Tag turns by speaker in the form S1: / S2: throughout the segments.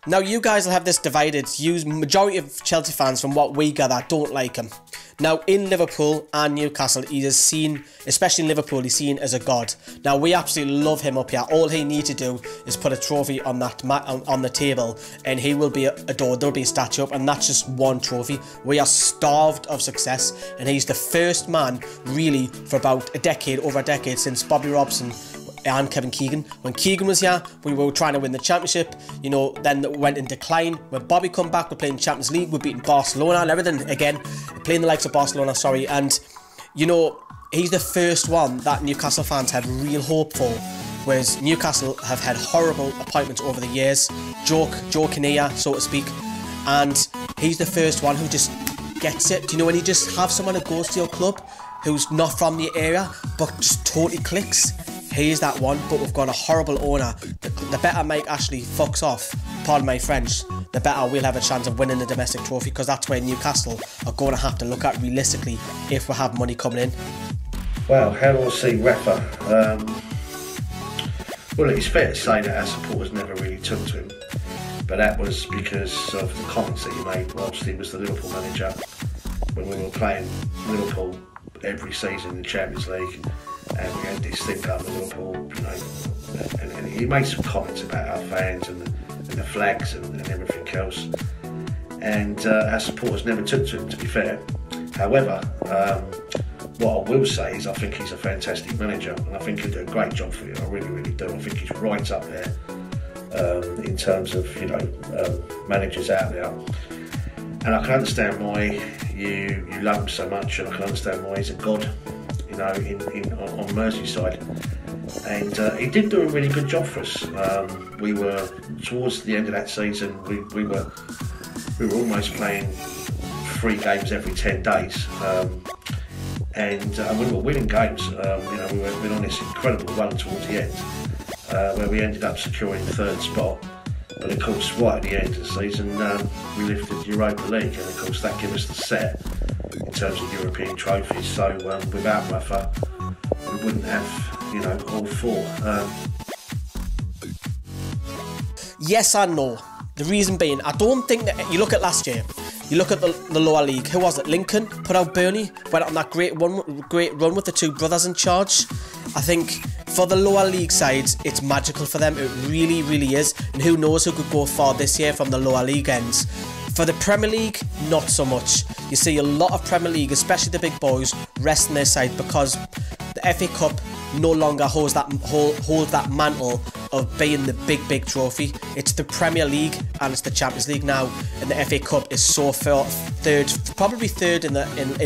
S1: Now, you guys will have this divided. Majority of Chelsea fans, from what we gather, don't like him. Now, in Liverpool and Newcastle, he is seen, especially in Liverpool, he's seen as a god. Now, we absolutely love him up here. All he needs to do is put a trophy on that on the table, and he will be adored. There'll be a statue up, and that's just one trophy. We are starved of success, and he's the first man, really, for about over a decade, since Bobby Robson and Kevin Keegan. When Keegan was here, we were trying to win the championship, you know, then it went in decline. When Bobby come back, we're playing Champions League, we're beating Barcelona and everything again, playing the likes of Barcelona, sorry, and, you know, he's the first one that Newcastle fans had real hope for, whereas Newcastle have had horrible appointments over the years, joke in here, so to speak, and he's the first one who just gets it. Do you know when you just have someone who goes to your club who's not from the area, but just totally clicks? He is that one, but we've got a horrible owner. The better Mike Ashley fucks off, pardon my French, the better we'll have a chance of winning the domestic trophy, because that's where Newcastle are going to have to look at realistically if we have money coming in.
S2: Well, how do I see Rafa? Well, it's fair to say that our supporters never really took to him, but that was because of the comments that he made whilst he was the Liverpool manager, when we were playing Liverpool every season in the Champions League. And we had this thing up at Liverpool, you know, and he made some comments about our fans and the flags and everything else. And our supporters never took to him, to be fair. However, what I will say is I think he's a fantastic manager, and I think he'll do a great job for you. I really, really do. I think he's right up there in terms of, you know, managers out there. And I can understand why you love him so much, and I can understand why he's a god, you know, on Merseyside, and he did do a really good job for us. We were towards the end of that season. We were almost playing 3 games every 10 days, and we were winning games. You know, we went on this incredible run towards the end, where we ended up securing 3rd spot. But of course, right at the end of the season, we lifted the Europa League, and of course that gave us the set in terms of European trophies. So without Rafa, we wouldn't have, you know, all 4.
S1: Yes and no. The reason being, I don't think that, you look at last year, you look at the lower league, who was it? Lincoln put out Burnley, went on that great run with the 2 brothers in charge. I think for the lower league sides, it's magical for them. It really, really is. And who knows who could go far this year from the lower league ends. For the Premier League, not so much. You see a lot of Premier League, especially the big boys, resting their side because the FA Cup no longer holds that mantle of being the big trophy. It's the Premier League and it's the Champions League now, and the FA Cup is so far probably third in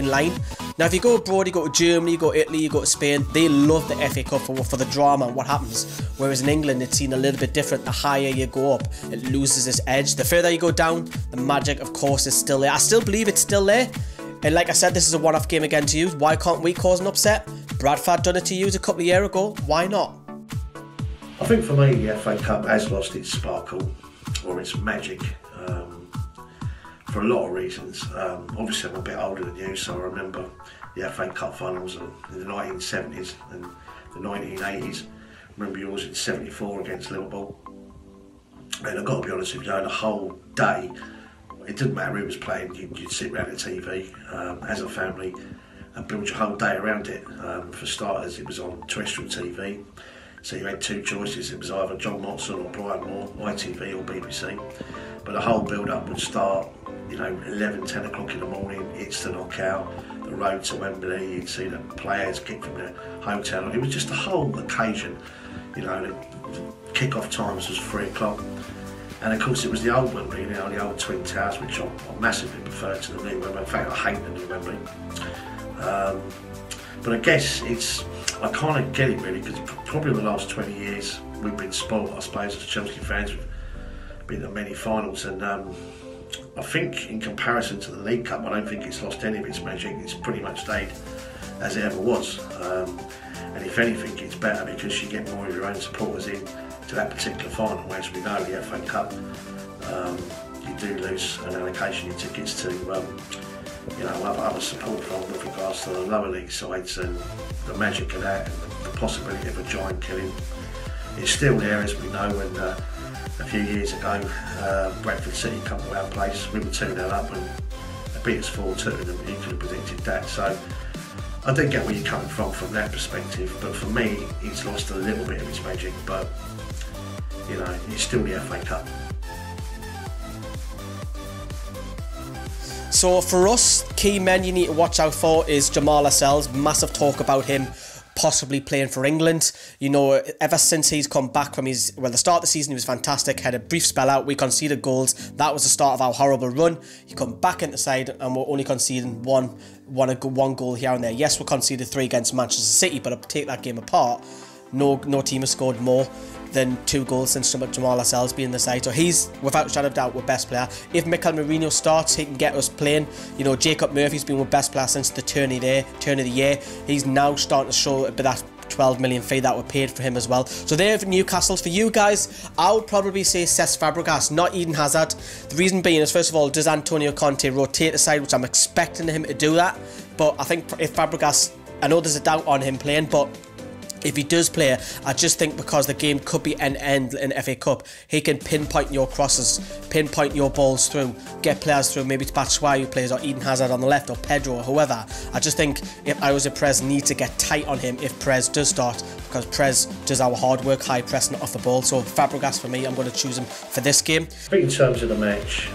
S1: line. Now, if you go abroad, you go to Germany, you go to Italy, you go to Spain, they love the FA Cup for the drama and what happens. Whereas in England, it's seen a little bit different. The higher you go up, it loses its edge. The further you go down, the magic, of course, is still there. I still believe it's still there. And like I said, this is a one-off game again to you. Why can't we cause an upset? Bradford done it to you a couple of years ago. Why not?
S2: I think for me, the FA Cup has lost its sparkle or its magic for a lot of reasons. Obviously, I'm a bit older than you, so I remember the FA Cup finals in the 1970s and the 1980s. I remember yours in '74 against Liverpool. And I've got to be honest with you, the whole day, it didn't matter who was playing, you'd sit around the TV as a family and build your whole day around it. For starters, it was on terrestrial TV, so you had 2 choices. It was either John Motson or Brian Moore, ITV or BBC. But the whole build-up would start, you know, 11, 10 o'clock in the morning. It's the knockout, the road to Wembley. You'd see the players kick from the hotel. It was just a whole occasion. You know, the kick-off times was 3 o'clock. And of course it was the old Wembley, you know, the old Twin Towers, which I massively prefer to the new Wembley. In fact, I hate the new Wembley. But I guess I kind of get it really, because probably in the last 20 years we've been spoiled, I suppose, as Chelsea fans. We've been to many finals, and I think in comparison to the League Cup, I don't think it's lost any of its magic. It's pretty much stayed as it ever was. And if anything, it's better because you get more of your own supporters in to that particular final, whereas we know the FA Cup, you do lose an allocation of tickets to you know, other support from with regards to the lower league sides, and the magic of that and the possibility of a giant killing is still there, as we know, and a few years ago. Bradford City come to our place, we were 2-0 up and they beat us 4-2, and you could have predicted that. So I do get where you're coming from that perspective, but for me, he's lost a little bit of his magic, but you know, it's still the FA Cup.
S1: So for us, key men you need to watch out for is Jamal Lascelles. Massive talk about him possibly playing for England. You know, ever since he's come back from his, well, the start of the season he was fantastic, had a brief spell out, we conceded goals, that was the start of our horrible run. He come back into the side and we're only conceding one goal here and there. Yes, we conceded 3 against Manchester City, but take that game apart, no team has scored more than 2 goals since Jamal Lascelles being in the side. So he's, without a shadow of doubt, our best player. If Mikel Merino starts, he can get us playing. You know, Jacob Murphy's been our best player since the turn of the year. He's now starting to show a bit of that 12 million fee that were paid for him as well. So there for Newcastle. For you guys, I would probably say Cesc Fabregas, not Eden Hazard. The reason being is, first of all, does Antonio Conte rotate the side, which I'm expecting him to do that. But I think if Fabregas, I know there's a doubt on him playing, but if he does play, I just think because the game could be end-to-end in FA Cup, he can pinpoint your crosses, pinpoint your balls through, get players through, maybe to Batshuayi who plays, or Eden Hazard on the left, or Pedro, or whoever. I just think if I was a Prez, need to get tight on him if Prez does start, because Prez does our hard work, high pressing off the ball. So Fabregas for me, I'm going to choose him for this game.
S2: I think in terms of the match,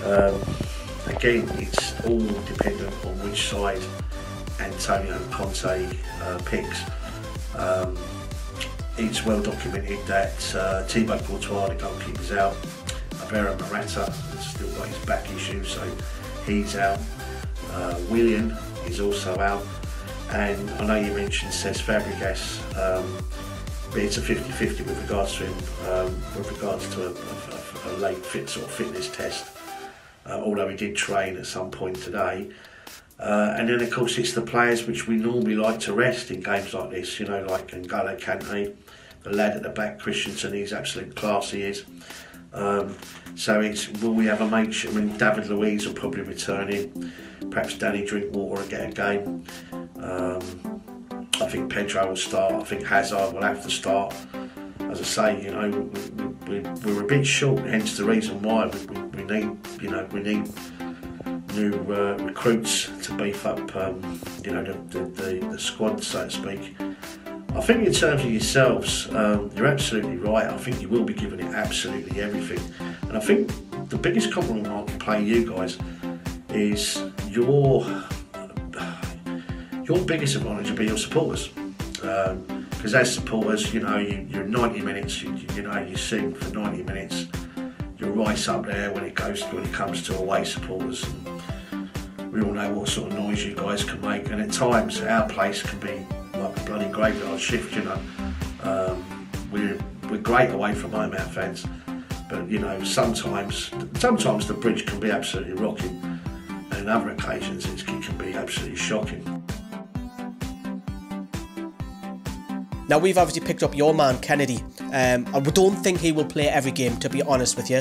S2: again, it's all dependent on which side Antonio Conte picks. It's well documented that Thibaut Courtois, the goalkeeper's out. Alvaro Morata has still got his back issues, so he's out. Willian is also out. And I know you mentioned Cesc Fabregas, but it's a 50-50 with regards to him, with regards to a late fitness test, although he did train at some point today. And then of course it's the players which we normally like to rest in games like this, you know, like N'Golo Kante, the lad at the back, Christensen, he's absolute class, he is. So it's, will we have a match? I mean, David Luiz will probably return in, perhaps Danny Drinkwater will get a game. I think Pedro will start, I think Hazard will have to start. As I say, you know, we're a bit short, hence the reason why we need, you know, we need new recruits to beef up, you know, the squad, so to speak. I think in terms of yourselves, you're absolutely right. I think you will be giving it absolutely everything. And I think the biggest compliment I can pay you guys is your biggest advantage will be your supporters. Because as supporters, you know, you're 90 minutes, you know, you sing for 90 minutes. You're right up there when it comes to away supporters. And we all know what sort of noise you guys can make, and at times our place can be like a bloody graveyard shift, you know. We're great away from home, our fans, but you know, sometimes the bridge can be absolutely rocking, and on other occasions it can be absolutely shocking.
S1: Now, we've obviously picked up your man, Kennedy. I don't think he will play every game, to be honest with you.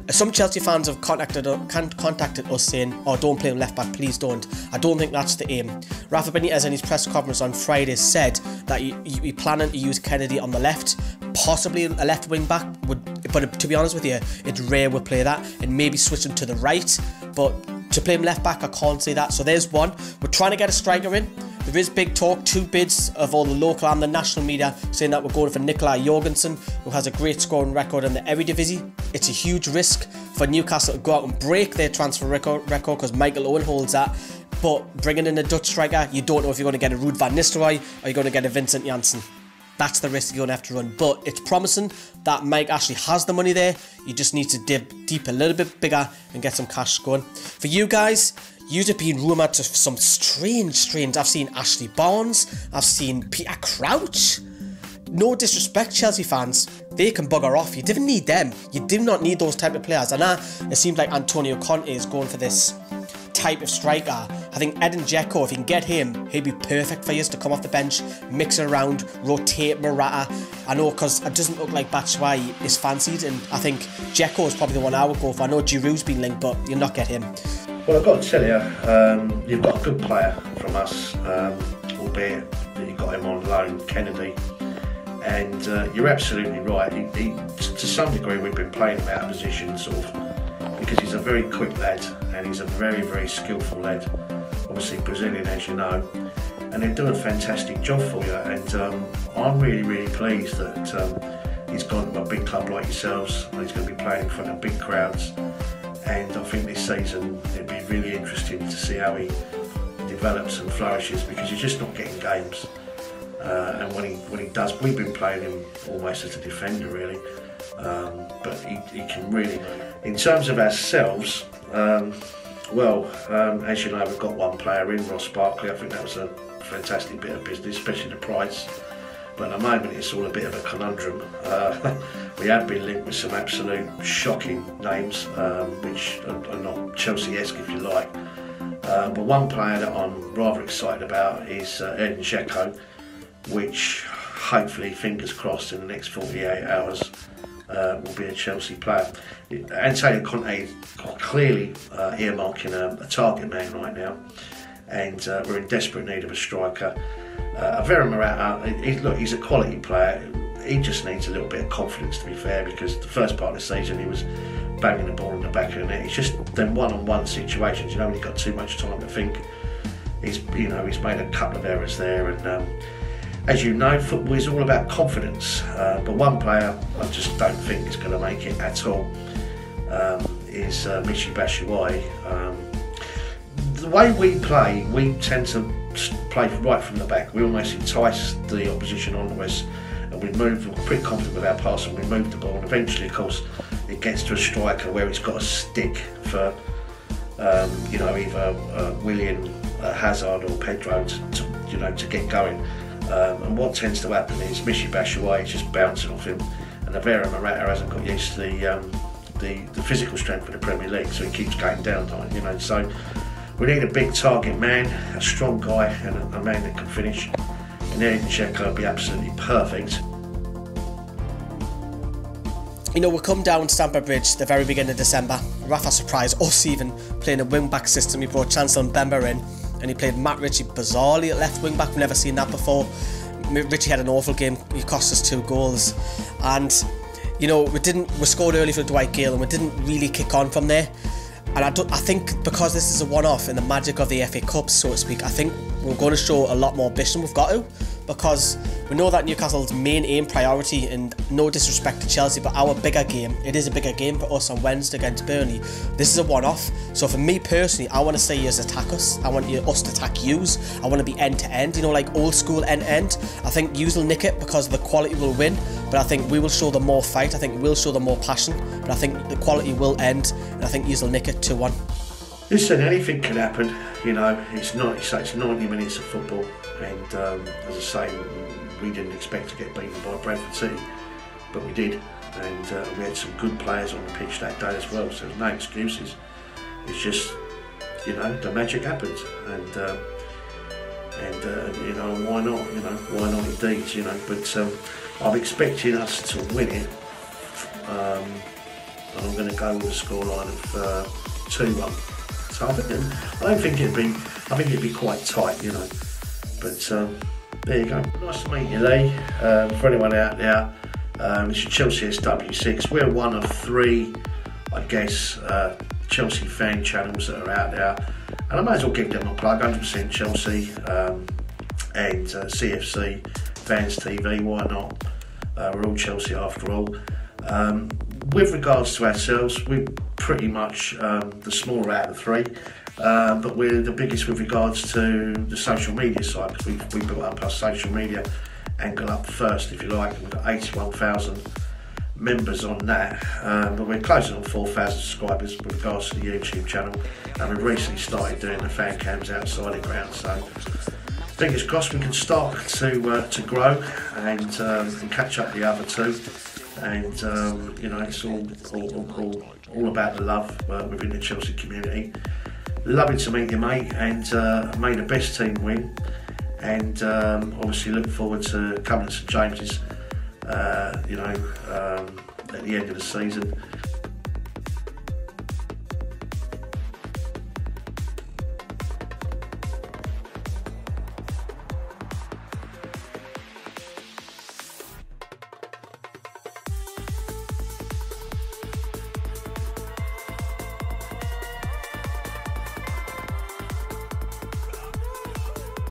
S1: Some Chelsea fans have contacted us saying, oh, don't play him left back, please don't. I don't think that's the aim. Rafa Benitez in his press conference on Friday said that you're planning to use Kennedy on the left, possibly a left wing back, but to be honest with you, it's rare we'll play that, and maybe switch him to the right. But to play him left back, I can't say that. So there's one. We're trying to get a striker in. There is big talk, 2 bids of all the local and the national media saying that we're going for Nikolai Jorgensen, who has a great scoring record in the Eredivisie. It's a huge risk for Newcastle to go out and break their transfer record because Michael Owen holds that. But bringing in a Dutch striker, you don't know if you're going to get a Ruud van Nistelrooy or you're going to get a Vincent Janssen. That's the risk you're going to have to run. But it's promising that Mike actually has the money there. You just need to dig deep a little bit bigger and get some cash going. For you guys, you've been rumoured to some strange. I've seen Ashley Barnes. I've seen Peter Crouch. No disrespect, Chelsea fans. They can bugger off. You didn't need them. You do not need those type of players. And it seems like Antonio Conte is going for this type of striker. I think Edin Dzeko, if you can get him, he'd be perfect for you to come off the bench, mix it around, rotate Morata. I know, because it doesn't look like Batshuayi is fancied, and I think Dzeko is probably the one I would go for. I know Giroud's been linked, but you'll not get him.
S2: Well, I've got to tell you, you've got a good player from us, albeit that you got him on loan, Kennedy. And you're absolutely right. To some degree, we've been playing him out of position, sort of, because he's a very quick lad and he's a very, very skillful lad. Obviously Brazilian, as you know, and they're doing a fantastic job for you. And I'm really, really pleased that he's gone to a big club like yourselves, and he's going to be playing in front of big crowds. And I think this season it'd be really interesting to see how he develops and flourishes, because he's just not getting games. And when he does, we've been playing him almost as a defender, really. But he can really. In terms of ourselves, as you know, we've got one player in, Ross Barkley. I think that was a fantastic bit of business, especially the price. But at the moment, it's all a bit of a conundrum. We have been linked with some absolute shocking names, which are not Chelsea-esque, if you like. But one player that I'm rather excited about is Edin Dzeko, which hopefully, fingers crossed, in the next 48 hours will be a Chelsea player. Antonio Conte clearly earmarking a target man right now, and we're in desperate need of a striker. Vera Morata, look, he's a quality player. He just needs a little bit of confidence, to be fair, because the first part of the season he was banging the ball in the back of the net. It's just them one-on-one situations, when he's got too much time to think. He's made a couple of errors there, and as you know, football is all about confidence. But one player I just don't think is going to make it at all is Michy Batshuayi. The way we play, we tend to play right from the back. We almost entice the opposition onto us, and we're pretty confident with our pass, and we move the ball. And eventually, of course, it gets to a striker where he's got a stick for, either William, Hazard, or Pedro to get going. And what tends to happen is Michy Batshuayi is just bouncing off him, and Vera Morata hasn't got used to the physical strength of the Premier League, so he keeps going down. So we need a big target man, a strong guy, and a man that can finish. And Edin Dzeko will be absolutely perfect.
S1: We come down Stamford Bridge the very beginning of December. Rafa surprised us even playing a wing-back system. He brought Chancellor Mbemba in, and he played Matt Ritchie bizarrely at left wing-back. We've never seen that before. Ritchie had an awful game. He cost us 2 goals. And, we scored early for Dwight Gale, and we didn't really kick on from there. And I think because this is a one-off in the magic of the FA Cup, so to speak, I think we're going to show a lot more ambition. We've got to, because we know that Newcastle's main aim, priority, and no disrespect to Chelsea, but our bigger game, it is a bigger game for us on Wednesday against Burnley. This is a one-off. So for me personally, I want to see you attack us. I want us to attack yous. I want to be end-to-end, like old school end-to-end. I think yous will nick it because the quality will win, but I think we will show them more fight. I think we'll show them more passion, but I think the quality will end, and I think yous will nick it 2-1.
S2: Listen, anything can happen. It's 90 minutes of football, and as I say, we didn't expect to get beaten by Bradford City, but we did, and we had some good players on the pitch that day as well, so there's no excuses. It's just, the magic happens, and why not? Why not indeed? But I'm expecting us to win it, and I'm going to go with a scoreline of 2-1. So I think it'd be quite tight, But there you go. Nice to meet you, Lee. For anyone out there, it's Chelsea SW6. We're one of 3, I guess, Chelsea fan channels that are out there, and I might as well give them a plug. 100% Chelsea and CFC Fans TV. Why not? We're all Chelsea after all. With regards to ourselves, we're pretty much the smaller out of the 3, but we're the biggest with regards to the social media side, because we built up our social media angle up first, if you like, and we've got 81,000 members on that, but we're closing on 4,000 subscribers with regards to the YouTube channel, and we've recently started doing the fan cams outside the ground, so fingers crossed we can start to grow and catch up the other 2. And it's all about the love within the Chelsea community. Lovely to meet you, mate, and may the best team win. And obviously look forward to coming to St James's, at the end of the season.